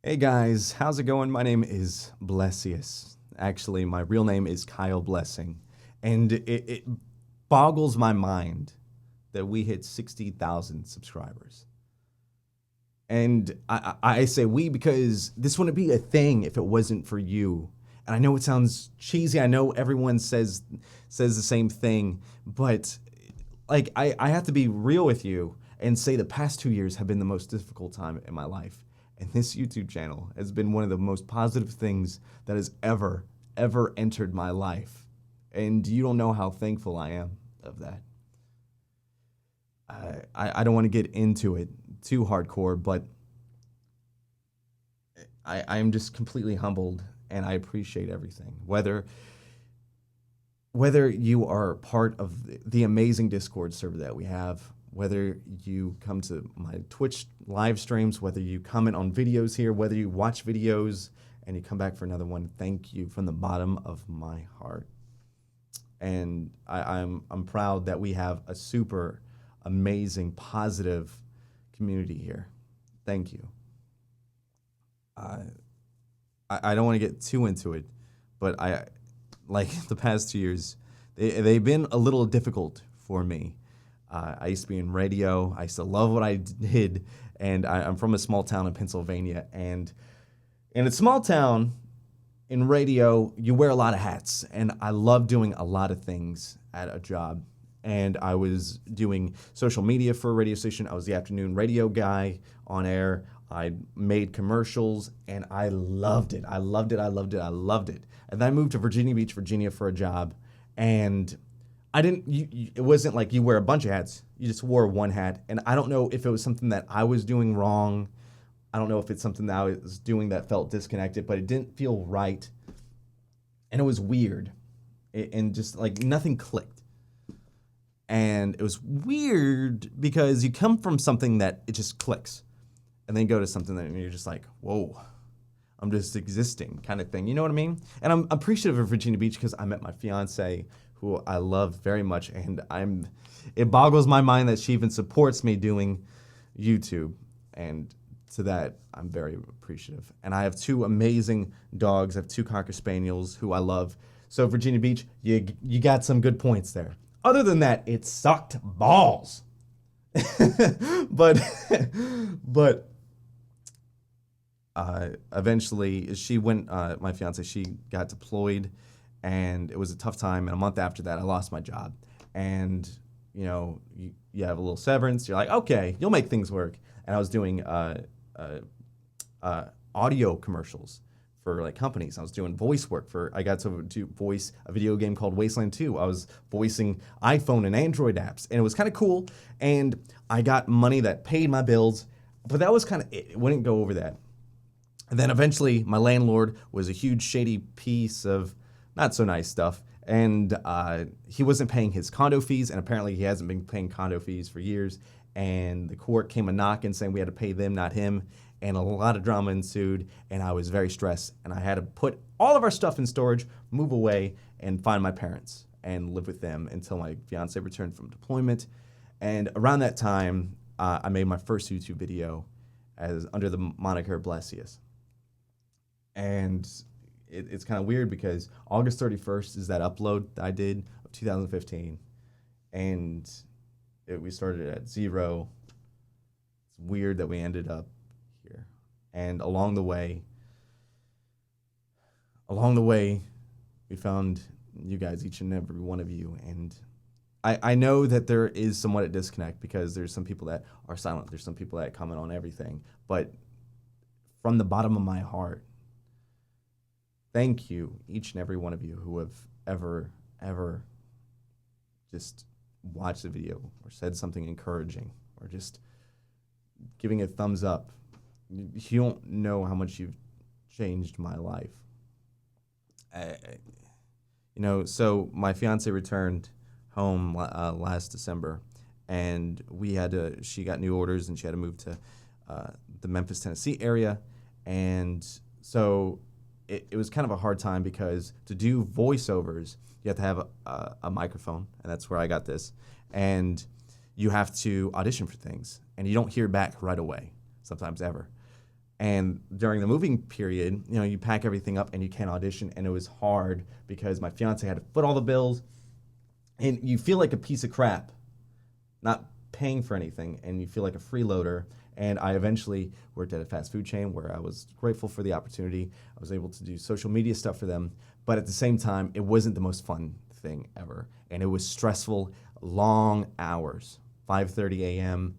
Hey guys, how's it going? My name is Blessius. Actually, my real name is Kyle Blessing. And it boggles my mind that we hit 60,000 subscribers. And I say we because this wouldn't be a thing if it wasn't for you. And I know it sounds cheesy. I know everyone says the same thing, but I have to be real with you and say the past 2 years have been the most difficult time in my life. And this YouTube channel has been one of the most positive things that has ever entered my life. And you don't know how thankful I am of that. I don't want to get into it too hardcore, but I am just completely humbled and I appreciate everything. Whether you are part of the amazing Discord server that we have, whether you come to my Twitch live streams, whether you comment on videos here, whether you watch videos and you come back for another one, thank you from the bottom of my heart. And I'm proud that we have a super amazing, positive community here. Thank you. I don't want to get too into it, but I like the past 2 years, they've been a little difficult for me. I used to be in radio. I used to love what I did, and I'm from a small town in Pennsylvania. And in a small town, in radio, you wear a lot of hats, and I love doing a lot of things at a job. And I was doing social media for a radio station. I was the afternoon radio guy on air. I made commercials, and I loved it. I loved it. I loved it. I loved it. And then I moved to Virginia Beach, Virginia for a job, and I didn't. It wasn't like you wear a bunch of hats. You just wore one hat, and I don't know if it was something that I was doing wrong. I don't know if it's something that I was doing that felt disconnected, but it didn't feel right, and it was weird, and just like nothing clicked. And it was weird because you come from something that it just clicks, and then go to something that you're just like, whoa, I'm just existing kind of thing. You know what I mean? And I'm appreciative of Virginia Beach because I met my fiance, who I love very much, and it boggles my mind that she even supports me doing YouTube, and to that I'm very appreciative. And I have two amazing dogs. I have two Cocker Spaniels who I love. So Virginia Beach, you got some good points there. Other than that, it sucked balls. but but eventually she went. My fiance, she got deployed, and it was a tough time. And a month after that, I lost my job. And you have a little severance. You're like, okay, you'll make things work. And I was doing audio commercials for like companies. I was doing voice work I got to do voice a video game called Wasteland 2. I was voicing iPhone and Android apps, and it was kind of cool. And I got money that paid my bills, but that was kind of it. It wouldn't go over that. And then eventually, my landlord was a huge shady piece of not so nice stuff, and he wasn't paying his condo fees, and apparently he hasn't been paying condo fees for years. And the court came a knocking saying we had to pay them, not him. And a lot of drama ensued, and I was very stressed. And I had to put all of our stuff in storage, move away, and find my parents and live with them until my fiance returned from deployment. And around that time, I made my first YouTube video as under the moniker Blessius. And it's kind of weird because August 31st is that upload that I did of 2015. And we started at 0. It's weird that we ended up here. And along the way, we found you guys, each and every one of you. And I know that there is somewhat a disconnect because there's some people that are silent. There's some people that comment on everything. But from the bottom of my heart, thank you, each and every one of you who have ever just watched the video or said something encouraging or just giving a thumbs up. You don't know how much you've changed my life. So my fiance returned home last December, and she got new orders, and she had to move to the Memphis, Tennessee area. And so it was kind of a hard time because to do voiceovers, you have to have a microphone, and that's where I got this. And you have to audition for things, and you don't hear back right away, sometimes ever. And during the moving period, you pack everything up and you can't audition. And it was hard because my fiance had to foot all the bills. And you feel like a piece of crap, not paying for anything, and you feel like a freeloader. And I eventually worked at a fast food chain where I was grateful for the opportunity. I was able to do social media stuff for them. But at the same time, it wasn't the most fun thing ever. And it was stressful, long hours, 5:30 a.m.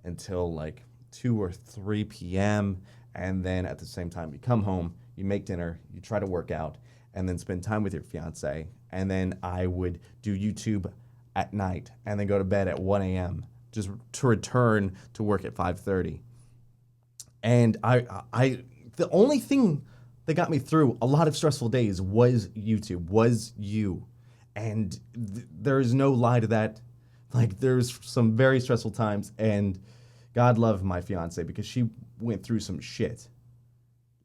until like 2 or 3 p.m. And then at the same time, you come home, you make dinner, you try to work out, and then spend time with your fiance. And then I would do YouTube at night and then go to bed at 1 a.m. just to return to work at 5:30. And the only thing that got me through a lot of stressful days was YouTube, was you. And there is no lie to that. Like, there's some very stressful times, and God love my fiance because she went through some shit.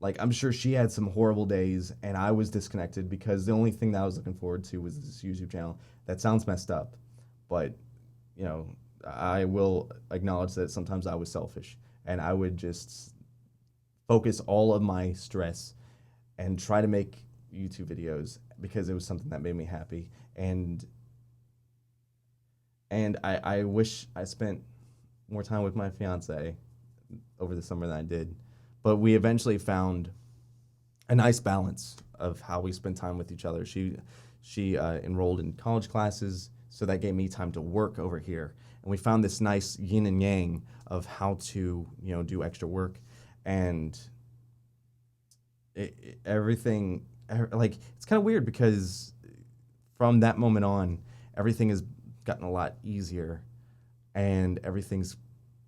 Like, I'm sure she had some horrible days, and I was disconnected because the only thing that I was looking forward to was this YouTube channel. That sounds messed up, but, I will acknowledge that sometimes I was selfish, and I would just focus all of my stress and try to make YouTube videos because it was something that made me happy. And I wish I spent more time with my fiance over the summer than I did. But we eventually found a nice balance of how we spend time with each other. She enrolled in college classes, so that gave me time to work over here. And we found this nice yin and yang of how to, do extra work. And everything, like, it's kind of weird because from that moment on, everything has gotten a lot easier and everything's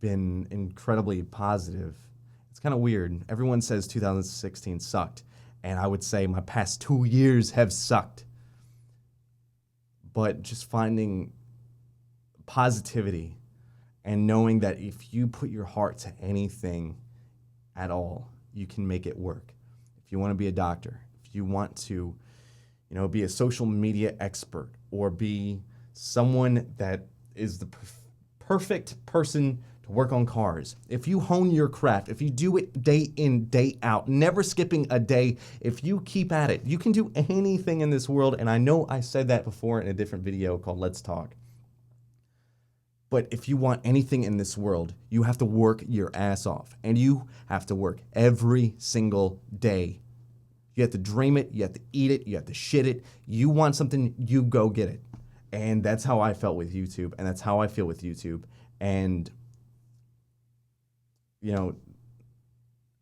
been incredibly positive. It's kind of weird. Everyone says 2016 sucked, and I would say my past 2 years have sucked. But just finding positivity and knowing that if you put your heart to anything at all, you can make it work. If you want to be a doctor, if you want to, be a social media expert or be someone that is the perfect person to work on cars. If you hone your craft, if you do it day in, day out, never skipping a day, if you keep at it, you can do anything in this world. And I know I said that before in a different video called Let's Talk. But if you want anything in this world, you have to work your ass off. And you have to work every single day. You have to dream it, you have to eat it, you have to shit it. You want something, you go get it. And that's how I felt with YouTube, and that's how I feel with YouTube. And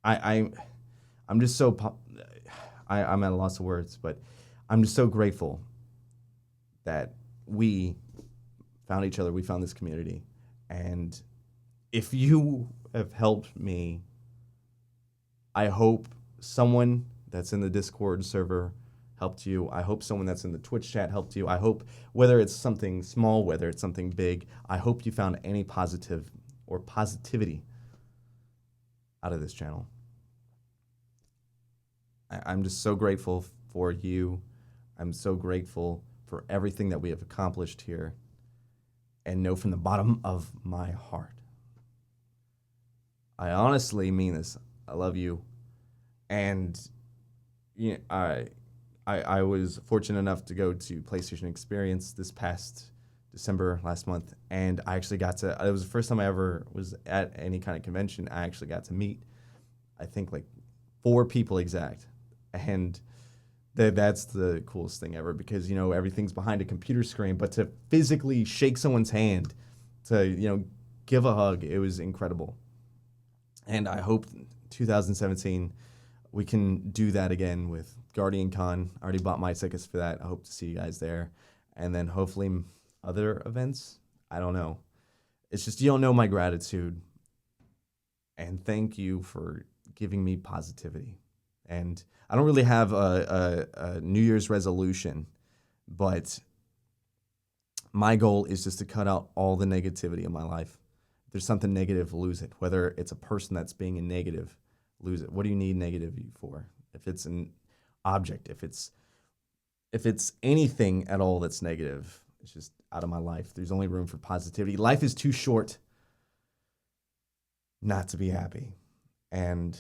I'm just so I'm at a loss of words, but I'm just so grateful that we found each other, we found this community. And if you have helped me, I hope someone that's in the Discord server helped you. I hope someone that's in the Twitch chat helped you. I hope, whether it's something small, whether it's something big, I hope you found any positive or positivity out of this channel. I'm just so grateful for you. I'm so grateful for everything that we have accomplished here, and know from the bottom of my heart, I honestly mean this. I love you. And I was fortunate enough to go to PlayStation Experience this past December last month, and I actually got to, it was the first time I ever was at any kind of convention. I actually got to meet, I think, like 4 people exact. And that's the coolest thing ever because, everything's behind a computer screen, but to physically shake someone's hand, to, give a hug, it was incredible. And I hope 2017 we can do that again with Guardian Con. I already bought my tickets for that. I hope to see you guys there. And then hopefully other events. I don't know. It's just, you don't know my gratitude. And thank you for giving me positivity. And I don't really have a New Year's resolution, but my goal is just to cut out all the negativity in my life. If there's something negative, lose it. Whether it's a person that's being a negative, lose it. What do you need negativity for? If it's an object, if it's anything at all that's negative, it's just out of my life. There's only room for positivity. Life is too short not to be happy. And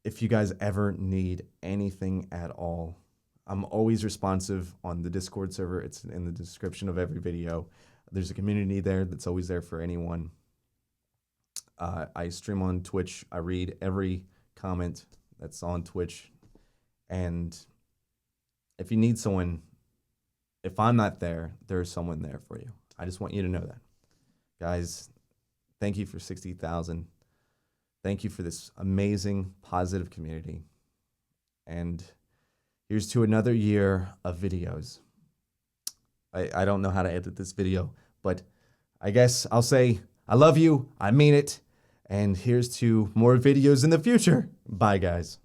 if you guys ever need anything at all, I'm always responsive on the Discord server. It's in the description of every video. There's a community there that's always there for anyone. I stream on Twitch. I read every comment that's on Twitch. And if you need someone, if I'm not there, there's someone there for you. I just want you to know that. Guys, thank you for 60,000. Thank you for this amazing, positive community. And here's to another year of videos. I don't know how to edit this video, but I guess I'll say I love you, I mean it, and here's to more videos in the future. Bye, guys.